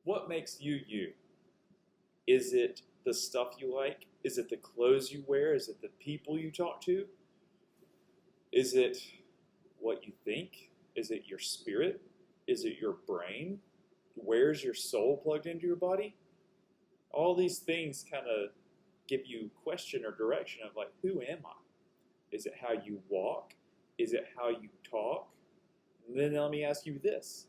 What makes you you? Is it the stuff you like? Is it the clothes you wear? Is it the people you talk to? Is it what you think? Is it your spirit? Is it your brain? Where's your soul plugged into your body? All these things kind of give you question or direction of like, who am I? Is it how you walk? Is it how you talk? And then let me ask you this.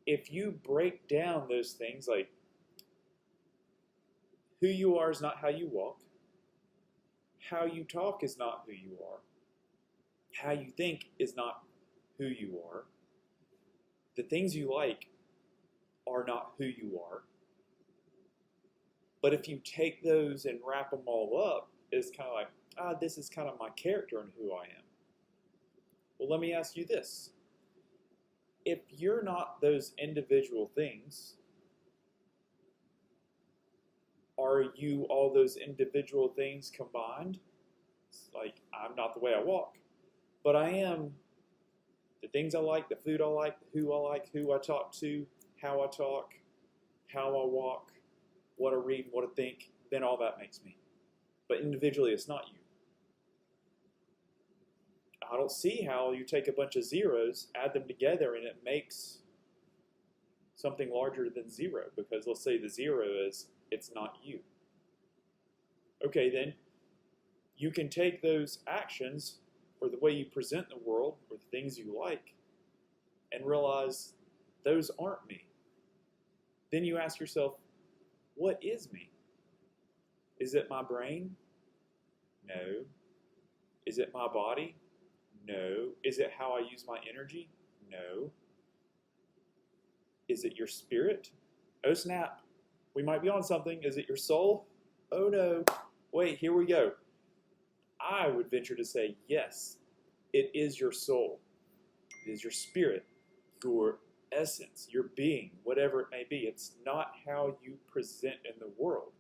If you break down those things, like who you are is not how you walk, how you talk is not who you are, how you think is not who you are, the things you like are not who you are. But if you take those and wrap them all up, it's kind of like, this is kind of my character and who I am. Well, let me ask you this. If you're not those individual things, are you all those individual things combined? It's like, I'm not the way I walk, but I am the things I like, the food I like, who I talk to, how I walk, what I read, what I think, then all that makes me. But individually, it's not you. I don't see how you take a bunch of zeros, add them together, and it makes something larger than zero, because let's say the zero is, it's not you. Okay, then you can take those actions or the way you present the world or the things you like and realize those aren't me. Then you ask yourself, what is me? Is it my brain? No. Is it my body? No. Is it how I use my energy? No. Is it your spirit? Oh snap, we might be on something. Is it your soul? Oh no. Wait, here we go. I would venture to say yes, it is your soul. It is your spirit, your essence, your being, whatever it may be. It's not how you present in the world.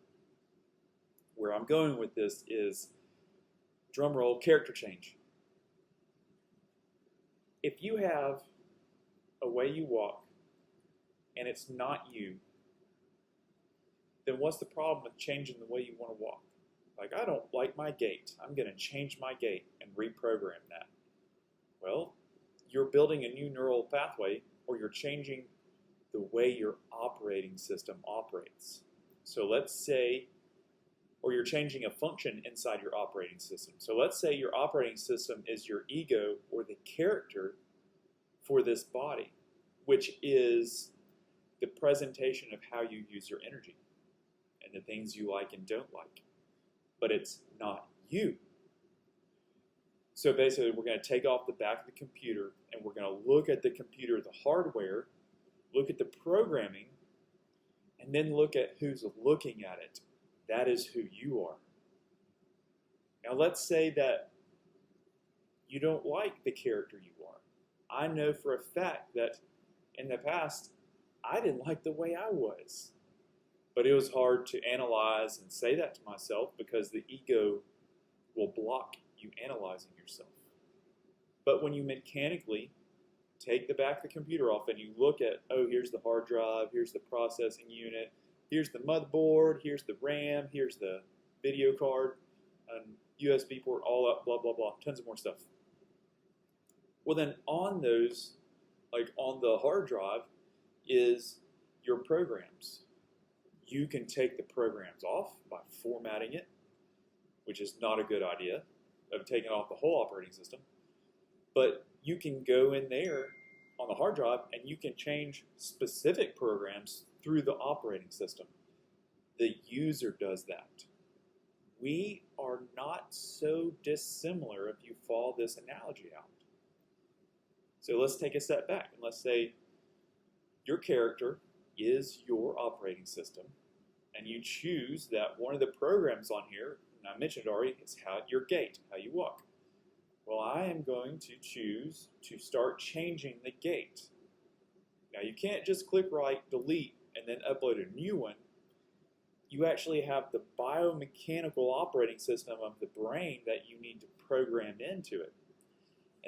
Where I'm going with this is, drum roll, character change. If you have a way you walk and it's not you, then what's the problem with changing the way you want to walk? Like, I don't like my gait. I'm going to change my gait and reprogram that. Well, you're building a new neural pathway, or you're changing the way your operating system operates. So let's say, or you're changing a function inside your operating system. So let's say your operating system is your ego or the character for this body, which is the presentation of how you use your energy and the things you like and don't like. But it's not you. So basically, we're going to take off the back of the computer and we're going to look at the computer, the hardware, look at the programming, and then look at who's looking at it. That is who you are. Now let's say that you don't like the character you are. I know for a fact that in the past, I didn't like the way I was. But it was hard to analyze and say that to myself because the ego will block you analyzing yourself. But when you mechanically take the back of the computer off and you look at, oh, here's the hard drive, here's the processing unit, here's the motherboard, here's the RAM, here's the video card, and USB port, all up, blah, blah, blah, tons of more stuff. Well, then on those, like on the hard drive, is your programs. You can take the programs off by formatting it, which is not a good idea, of taking off the whole operating system. But you can go in there on the hard drive and you can change specific programs through the operating system. The user does that. We are not so dissimilar if you follow this analogy out. So let's take a step back and let's say your character is your operating system, and you choose that one of the programs on here, and I mentioned already, is how your gait, how you walk. Well, I am going to choose to start changing the gait. Now, you can't just click right, delete, and then upload a new one. You actually have the biomechanical operating system of the brain that you need to program into it.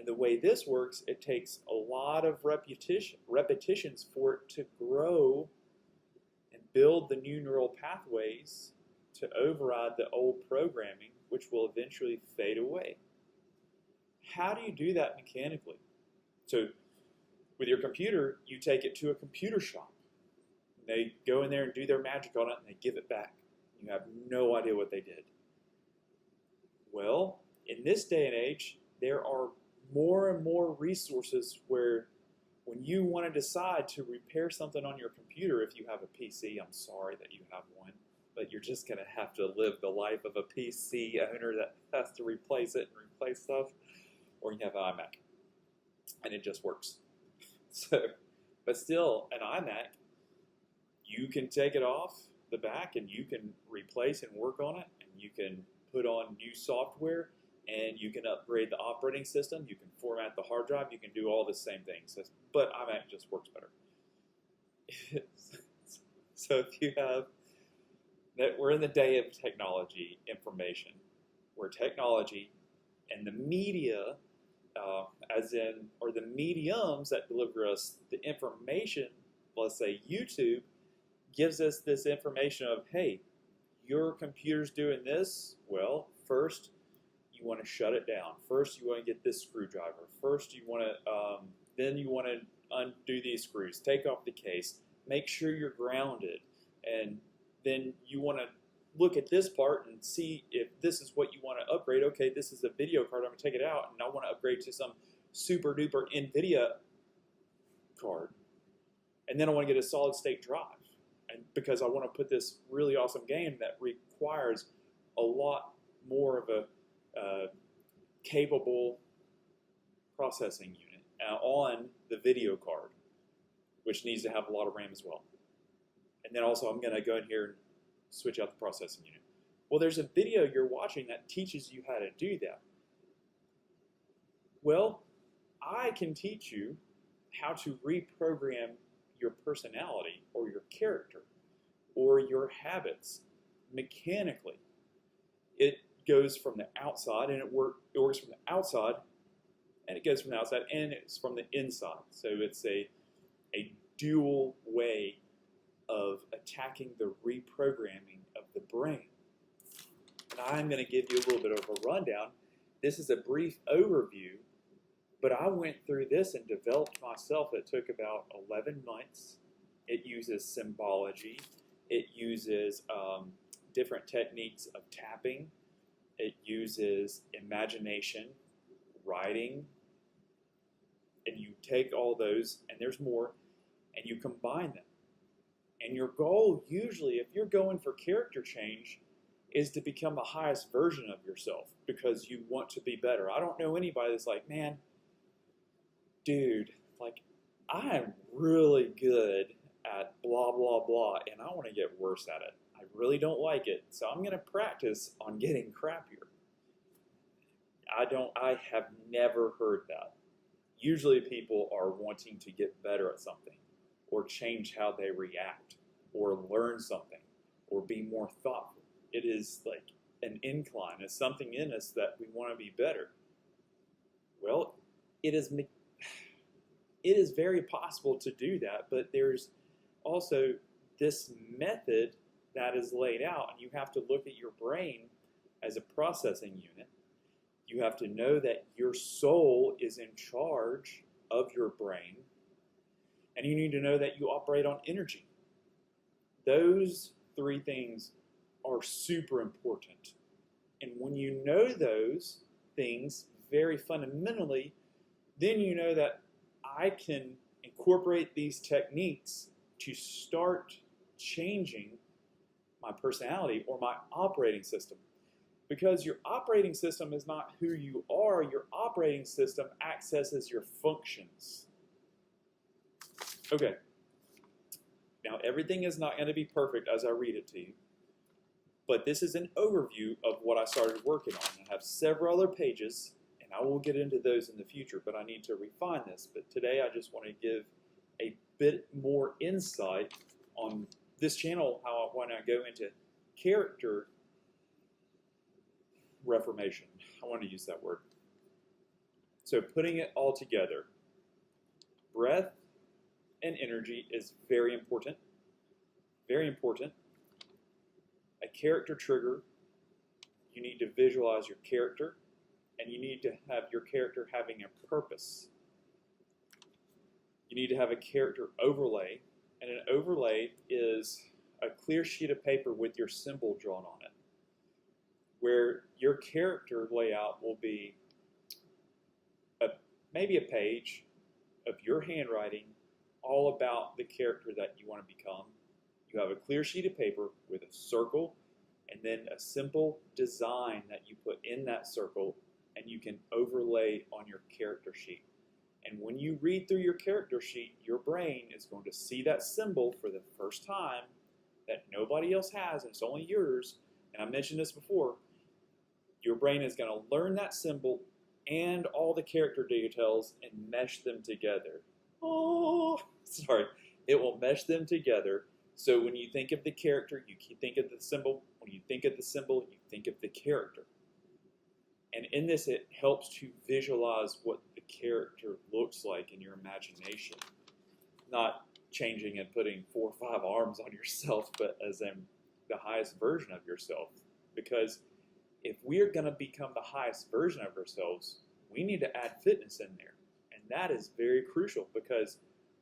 And the way this works, it takes a lot of repetitions for it to grow and build the new neural pathways to override the old programming, which will eventually fade away. How do you do that mechanically? So with your computer, you take it to a computer shop. They go in there and do their magic on it, and they give it back. You have no idea what they did. Well, in this day and age, there are more and more resources where when you want to decide to repair something on your computer, if you have a PC, I'm sorry that you have one, but you're just going to have to live the life of a PC owner that has to replace it and replace stuff, or you have an iMac, and it just works. So, but still, an iMac, you can take it off the back and you can replace and work on it, and you can put on new software, and you can upgrade the operating system, you can format the hard drive, you can do all the same things. But iMac just works better. So if you have, that we're in the day of technology information, where technology and the media, or the mediums that deliver us the information, let's say YouTube, gives us this information of, hey, your computer's doing this. Well, first you want to shut it down. First you want to get this screwdriver. First you want to, then you want to undo these screws, take off the case, make sure you're grounded, and then you want to look at this part and see if this is what you want to upgrade. Okay, this is a video card, I'm going to take it out, and I want to upgrade to some super duper NVIDIA card. And then I want to get a solid state drive, and because I want to put this really awesome game that requires a lot more of a capable processing unit on the video card, which needs to have a lot of RAM as well. And then also I'm going to go in here and switch out the processing unit. Well, there's a video you're watching that teaches you how to do that. Well, I can teach you how to reprogram your personality or your character or your habits mechanically. It goes from the outside, and it works from the outside, and it goes from the outside, and it's from the inside. So it's a dual way of attacking the reprogramming of the brain. And I'm going to give you a little bit of a rundown. This is a brief overview, but I went through this and developed myself. It took about 11 months. It uses symbology. It uses different techniques of tapping. It uses imagination, writing, and you take all those, and there's more, and you combine them. And your goal, usually, if you're going for character change, is to become the highest version of yourself because you want to be better. I don't know anybody that's like, man, dude, like, I am really good at blah, blah, blah, and I want to get worse at it. I really don't like it, so I'm going to practice on getting crappier. I have never heard that. Usually people are wanting to get better at something, or change how they react, or learn something, or be more thoughtful. It is like an incline. It's something in us that we want to be better. Well, it is very possible to do that, but there's also this method that is laid out, and you have to look at your brain as a processing unit. You have to know that your soul is in charge of your brain, and you need to know that you operate on energy. Those three things are super important. And when you know those things very fundamentally, then you know that I can incorporate these techniques to start changing my personality or my operating system. Because your operating system is not who you are, your operating system accesses your functions. Okay. Now, everything is not going to be perfect as I read it to you, but this is an overview of what I started working on. I have several other pages, and I will get into those in the future, but I need to refine this. But today I just want to give a bit more insight on this channel, how I want to go into character reformation. I want to use that word. So putting it all together, breath and energy is very important. Very important. A character trigger, you need to visualize your character, and you need to have your character having a purpose. You need to have a character overlay, and an overlay is a clear sheet of paper with your symbol drawn on it, where your character layout will be maybe a page of your handwriting all about the character that you want to become. You have a clear sheet of paper with a circle and then a simple design that you put in that circle, and you can overlay on your character sheet. And when you read through your character sheet, your brain is going to see that symbol for the first time that nobody else has, and it's only yours. And I mentioned this before. Your brain is going to learn that symbol and all the character details and mesh them together. Oh, sorry. It will mesh them together. So when you think of the character, you think of the symbol. When you think of the symbol, you think of the character. And in this, it helps to visualize what the character looks like in your imagination. Not changing and putting 4 or 5 arms on yourself, but as in the highest version of yourself. Because if we are going to become the highest version of ourselves, we need to add fitness in there. And that is very crucial, because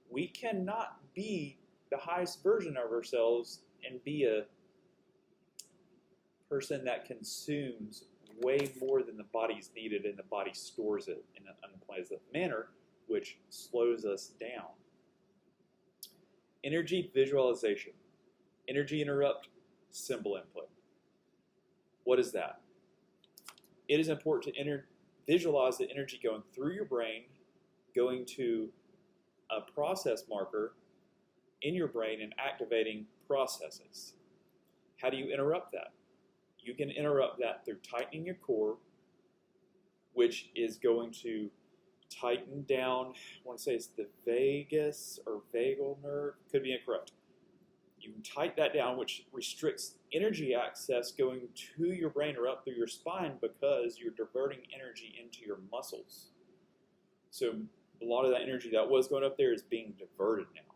we cannot be the highest version of ourselves and be a person that consumes way more than the body's needed, and the body stores it in an unpleasant manner, which slows us down. Energy visualization. Energy interrupt, symbol input. What is that? It is important to visualize the energy going through your brain, going to a process marker in your brain and activating processes. How do you interrupt that? You can interrupt that through tightening your core, which is going to tighten down, I want to say it's the vagus or vagal nerve, could be incorrect. You can tighten that down, which restricts energy access going to your brain or up through your spine, because you're diverting energy into your muscles. So a lot of that energy that was going up there is being diverted now.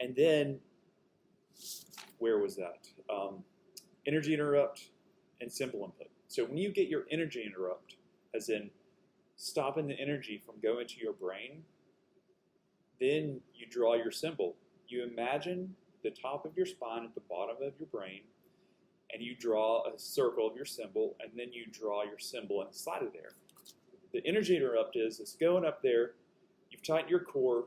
And then, where was that? Energy interrupt and symbol input. So when you get your energy interrupt, as in stopping the energy from going to your brain, then you draw your symbol. You imagine the top of your spine at the bottom of your brain, and you draw a circle of your symbol, and then you draw your symbol inside of there. The energy interrupt is it's going up there, you've tightened your core,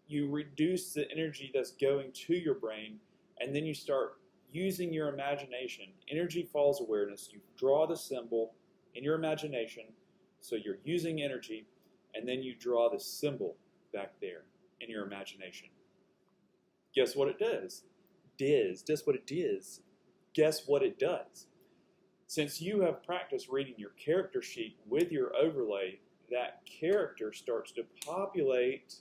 you reduce the energy that's going to your brain, and then you start using your imagination. Energy falls awareness. You draw the symbol in your imagination, so you're using energy, and then you draw the symbol back there in your imagination. Guess what it does? Guess what it is. Guess what it does. Since you have practiced reading your character sheet with your overlay, that character starts to populate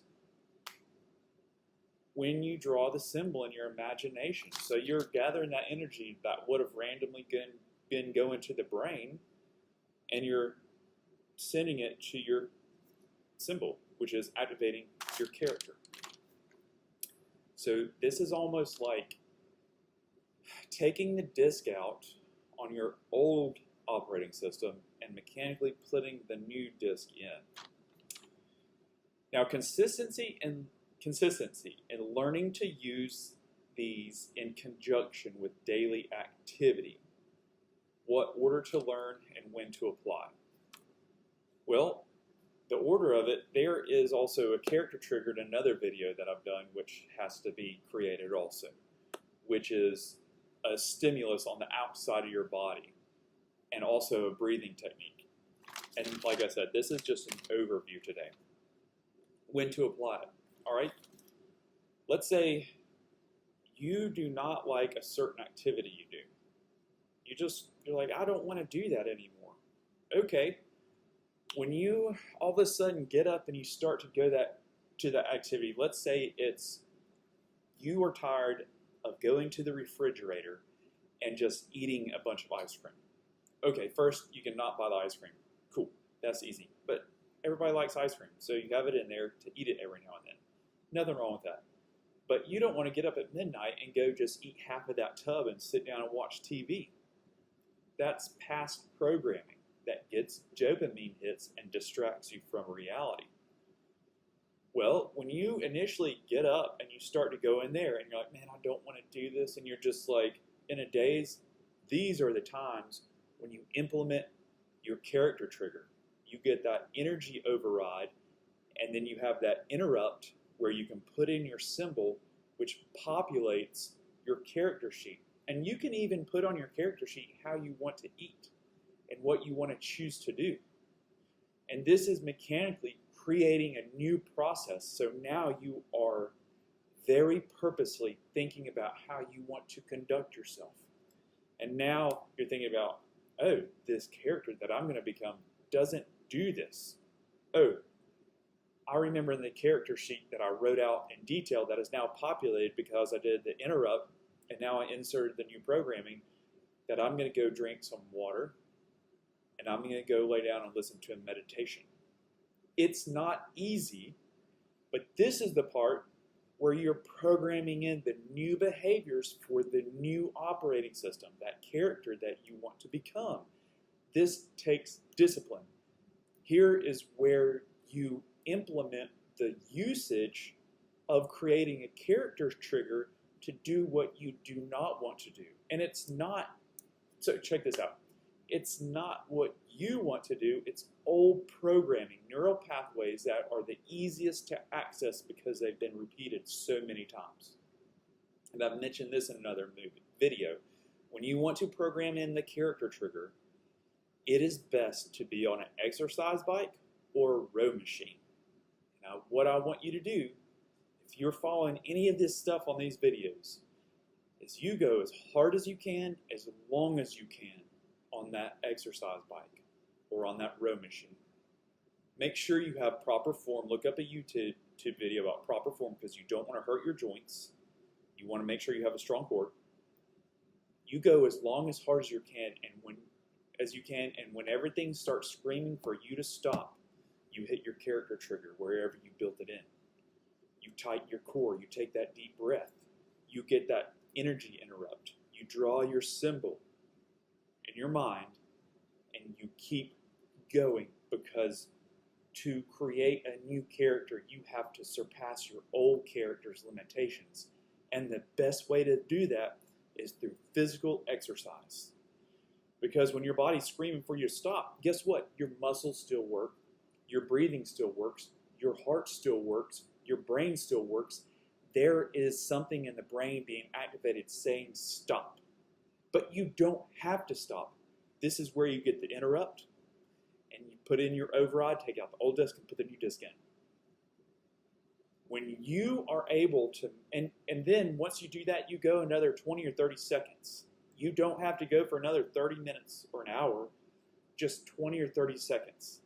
when you draw the symbol in your imagination. So you're gathering that energy that would have randomly been going to the brain, and you're sending it to your symbol, which is activating your character. So this is almost like taking the disk out on your old operating system and mechanically putting the new disk in. Now, consistency and learning to use these in conjunction with daily activity. What order to learn and when to apply? Well, the order of it, there is also a character trigger in another video that I've done, which has to be created also, which is a stimulus on the outside of your body, and also a breathing technique. And like I said, this is just an overview today. When to apply it. All right, let's say you do not like a certain activity you do. You're like, I don't want to do that anymore. Okay, when you all of a sudden get up and you start to go to that activity, let's say it's you are tired of going to the refrigerator and just eating a bunch of ice cream. Okay, first you cannot buy the ice cream. Cool, that's easy. But everybody likes ice cream, so you have it in there to eat it every now and then. Nothing wrong with that. But you don't want to get up at midnight and go just eat half of that tub and sit down and watch TV. That's past programming that gets dopamine hits and distracts you from reality. Well, when you initially get up and you start to go in there and you're like, man, I don't want to do this, and you're just like in a daze, these are the times when you implement your character trigger. You get that energy override, and then you have that interrupt where you can put in your symbol, which populates your character sheet. And you can even put on your character sheet how you want to eat and what you want to choose to do. And this is mechanically creating a new process. So now you are very purposely thinking about how you want to conduct yourself. And now you're thinking about, oh, this character that I'm going to become doesn't do this. Oh, I remember in the character sheet that I wrote out in detail that is now populated because I did the interrupt and now I inserted the new programming, that I'm going to go drink some water and I'm going to go lay down and listen to a meditation. It's not easy, but this is the part where you're programming in the new behaviors for the new operating system, that character that you want to become. This takes discipline. Here is where you implement the usage of creating a character trigger to do what you do not want to do. And it's not, so check this out. It's not what you want to do, it's old programming, neural pathways that are the easiest to access because they've been repeated so many times. And I've mentioned this in another video. When you want to program in the character trigger, it is best to be on an exercise bike or a row machine. Now, what I want you to do, if you're following any of this stuff on these videos, is you go as hard as you can, as long as you can on that exercise bike or on that row machine. Make sure you have proper form. Look up a YouTube video about proper form because you don't want to hurt your joints. You want to make sure you have a strong core. You go as long as hard as you can, and when everything starts screaming for you to stop, you hit your character trigger wherever you built it in. You tighten your core, you take that deep breath, you get that energy interrupt, you draw your symbol in your mind, and you keep going, because to create a new character, you have to surpass your old character's limitations. And the best way to do that is through physical exercise. Because when your body's screaming for you to stop, guess what? Your muscles still work, your breathing still works, your heart still works, your brain still works. There is something in the brain being activated saying stop. But you don't have to stop. This is where you get the interrupt, and you put in your override, take out the old disc and put the new disc in. When you are able to, and then once you do that, you go another 20 or 30 seconds. You don't have to go for another 30 minutes or an hour, just 20 or 30 seconds.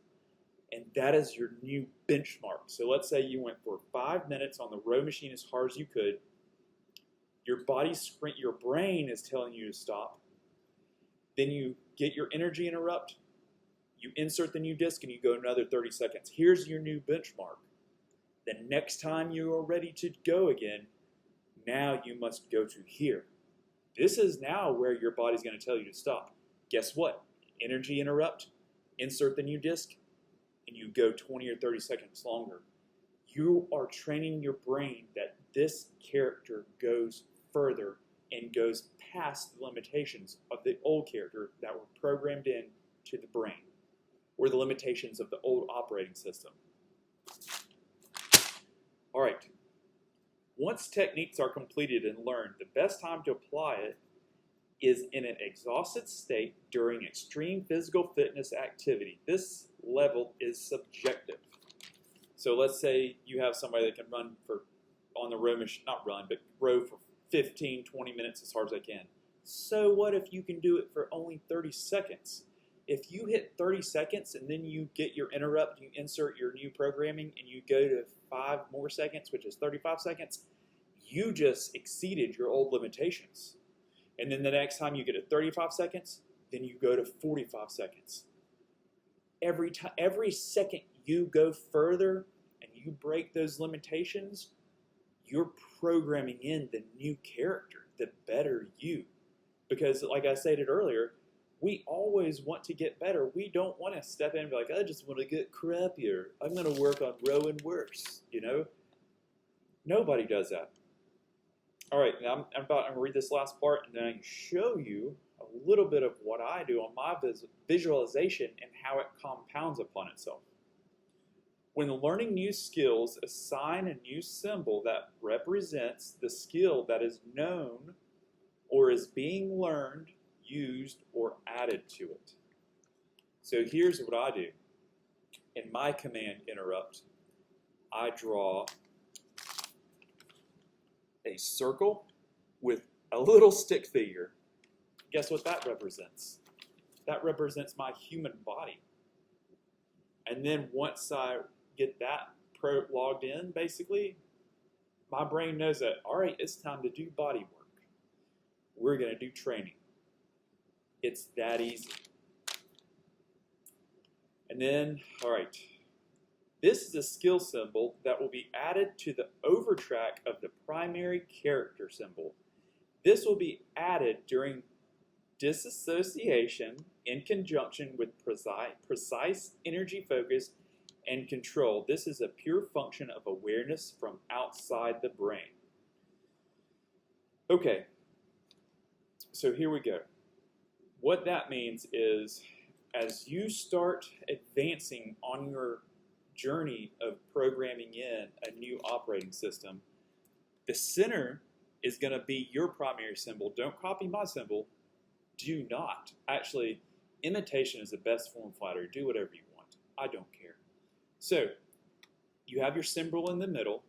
And that is your new benchmark. So let's say you went for 5 minutes on the row machine as hard as you could. Your brain is telling you to stop. Then you get your energy interrupt. You insert the new disc and you go another 30 seconds. Here's your new benchmark. The next time you are ready to go again, now you must go to here. This is now where your body's going to tell you to stop. Guess what? Energy interrupt, insert the new disc, and you go 20 or 30 seconds longer. You are training your brain that this character goes further and goes past the limitations of the old character that were programmed in to the brain, or the limitations of the old operating system. All right. Once techniques are completed and learned, the best time to apply it is in an exhausted state during extreme physical fitness activity. This level is subjective. So let's say you have somebody that can run on the row machine, not run, but row for 15, 20 minutes as hard as they can. So what if you can do it for only 30 seconds? If you hit 30 seconds and then you get your interrupt, you insert your new programming, and you go to 5 more seconds, which is 35 seconds, you just exceeded your old limitations. And then the next time you get to 35 seconds, then you go to 45 seconds. Every second you go further and you break those limitations, you're programming in the new character, the better you. Because like I stated earlier, we always want to get better. We don't want to step in and be like, I just want to get crappier. I'm going to work on rowing worse, you know? Nobody does that. All right, now I'm going to read this last part, and then I can show you a little bit of what I do on my visualization and how it compounds upon itself. When learning new skills, assign a new symbol that represents the skill that is known or is being learned, used, or added to it. So here's what I do. In my command interrupt, I draw a circle with a little stick figure. Guess what that represents? That represents my human body. And then once I get that logged in, basically, my brain knows that, all right, it's time to do body work. We're going to do training. It's that easy. And then, all right, this is a skill symbol that will be added to the overtrack of the primary character symbol. This will be added during disassociation in conjunction with precise energy focus and control. This is a pure function of awareness from outside the brain. Okay, so here we go. What that means is, as you start advancing on your journey of programming in a new operating system, the center is going to be your primary symbol. Don't copy my symbol. Do not. Actually, imitation is the best form of flattery. Do whatever you want. I don't care. So, you have your symbol in the middle.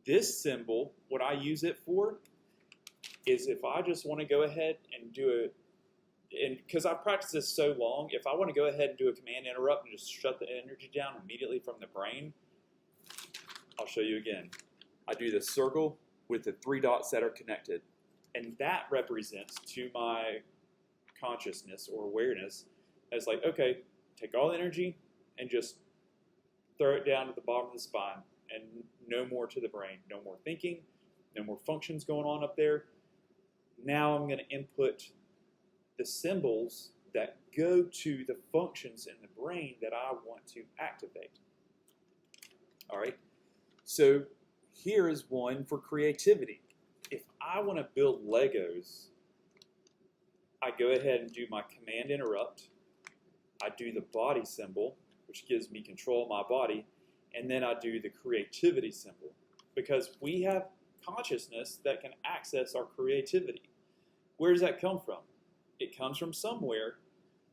This symbol, what I use it for, is if I just want to go ahead and do it, and because I've practiced this so long, if I want to go ahead and do a command interrupt and just shut the energy down immediately from the brain, I'll show you again. I do the circle with the 3 dots that are connected, and that represents to my consciousness or awareness as like, okay, take all the energy and just throw it down to the bottom of the spine, and no more to the brain, no more thinking, no more functions going on up there. Now I'm going to input the symbols that go to the functions in the brain that I want to activate. All right, so here is one for creativity. If I want to build Legos, I go ahead and do my command interrupt. I do the body symbol, which gives me control of my body, and then I do the creativity symbol, because we have consciousness that can access our creativity. Where does that come from? It comes from somewhere,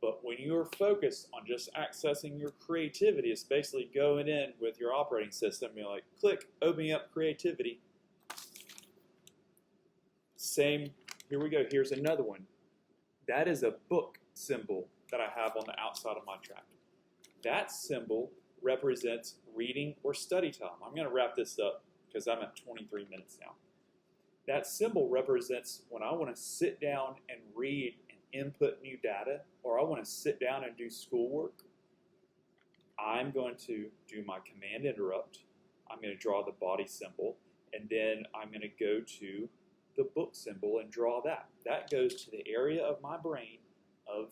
but when you're focused on just accessing your creativity, it's basically going in with your operating system. You're like, click, opening up creativity. Same, here we go, here's another one. That is a book symbol that I have on the outside of my track. That symbol represents reading or study time. I'm going to wrap this up because I'm at 23 minutes now. That symbol represents when I want to sit down and read and input new data, or I want to sit down and do schoolwork. I'm going to do my command interrupt. I'm going to draw the body symbol, and then I'm going to go to the book symbol and draw that. That goes to the area of my brain of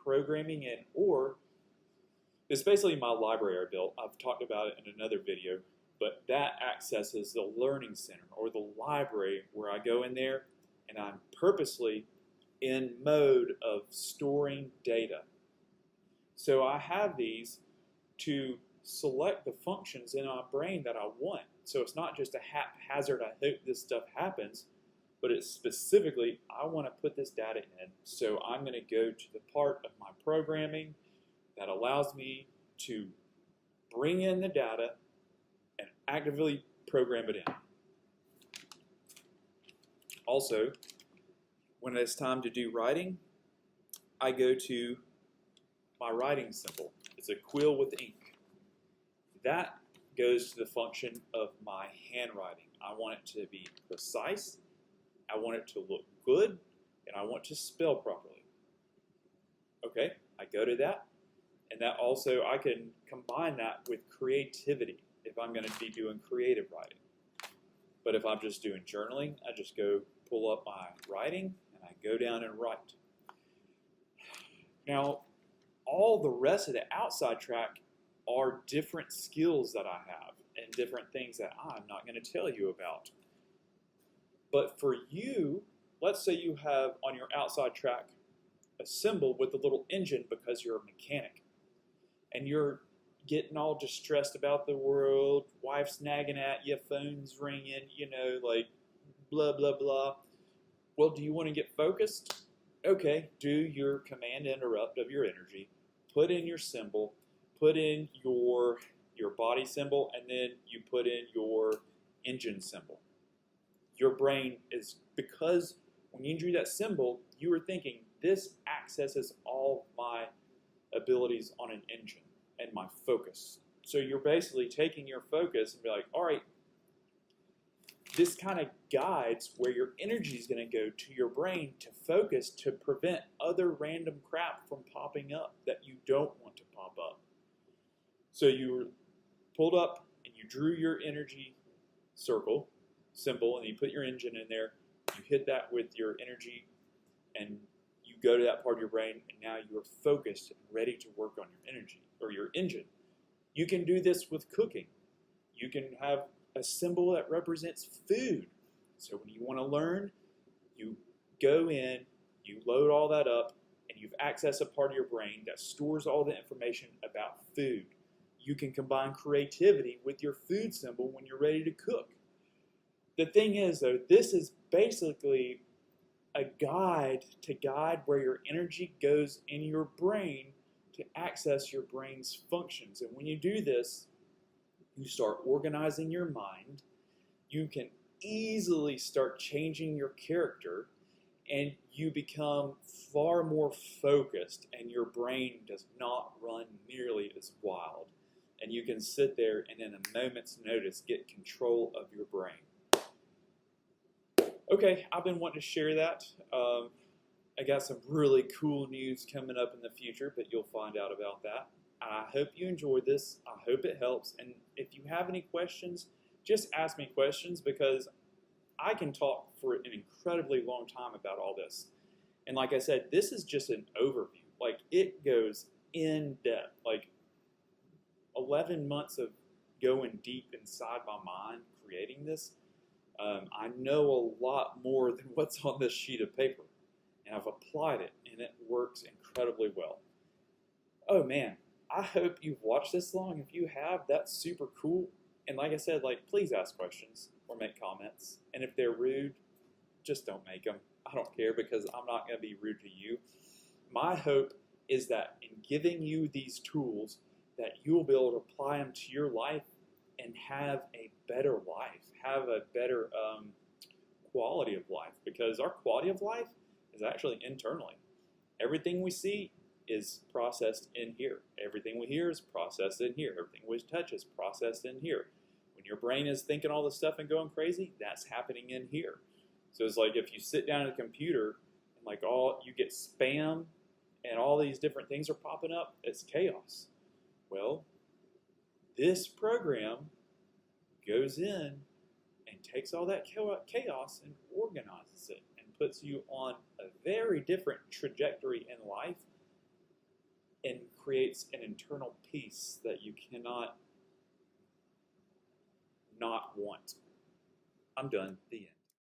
programming in, or it's basically my library I built. I've talked about it in another video, but that accesses the learning center or the library where I go in there and I'm purposely in mode of storing data. So I have these to select the functions in our brain that I want. So it's not just a haphazard, I hope this stuff happens, but it's specifically, I want to put this data in. So I'm going to go to the part of my programming that allows me to bring in the data and actively program it in. Also, when it's time to do writing, I go to my writing symbol. It's a quill with ink. That goes to the function of my handwriting. I want it to be precise, I want it to look good, and I want to spell properly. Okay, I go to that. And that also, I can combine that with creativity if I'm going to be doing creative writing. But if I'm just doing journaling, I just go pull up my writing and I go down and write. Now, all the rest of the outside track are different skills that I have and different things that I'm not going to tell you about. But for you, let's say you have on your outside track a symbol with a little engine because you're a mechanic. And you're getting all distressed about the world, wife's nagging at you, phone's ringing, like blah, blah, blah. Well, do you want to get focused? Okay, do your command interrupt of your energy, put in your symbol, put in your body symbol, and then you put in your engine symbol. Your brain is, because when you drew that symbol, you were thinking, this accesses all my abilities on an engine and my focus. So you're basically taking your focus and be like, all right, this kind of guides where your energy is going to go to your brain to focus to prevent other random crap from popping up that you don't want to pop up. So you pulled up and you drew your energy circle, symbol, and you put your engine in there. You hit that with your energy and you go to that part of your brain, and now you're focused and ready to work on your energy or your engine. You can do this with cooking. You can have a symbol that represents food. So when you want to learn, you go in, you load all that up, and you've accessed a part of your brain that stores all the information about food. You can combine creativity with your food symbol when you're ready to cook. The thing is, though, this is basically a guide to guide where your energy goes in your brain to access your brain's functions. And when you do this, you start organizing your mind. You can easily start changing your character, and you become far more focused, and your brain does not run nearly as wild. And you can sit there and in a moment's notice get control of your brain. Okay, I've been wanting to share that. I got some really cool news coming up in the future, but you'll find out about that. I hope you enjoyed this. I hope it helps. And if you have any questions, just ask me questions, because I can talk for an incredibly long time about all this. And like I said, this is just an overview. Like, it goes in depth. Like 11 months of going deep inside my mind creating this. I know a lot more than what's on this sheet of paper, and I've applied it, and it works incredibly well. Oh man, I hope you've watched this long. If you have, that's super cool. And like I said, please ask questions or make comments. And if they're rude, just don't make them. I don't care, because I'm not going to be rude to you. My hope is that in giving you these tools, that you will be able to apply them to your life and have a better life, have a better quality of life, because our quality of life is actually internally. Everything we see is processed in here. Everything we hear is processed in here. Everything we touch is processed in here. When your brain is thinking all this stuff and going crazy, that's happening in here. So it's like if you sit down at a computer and you get spam and all these different things are popping up, it's chaos. Well, this program goes in and takes all that chaos and organizes it and puts you on a very different trajectory in life and creates an internal peace that you cannot not want. I'm done. The end.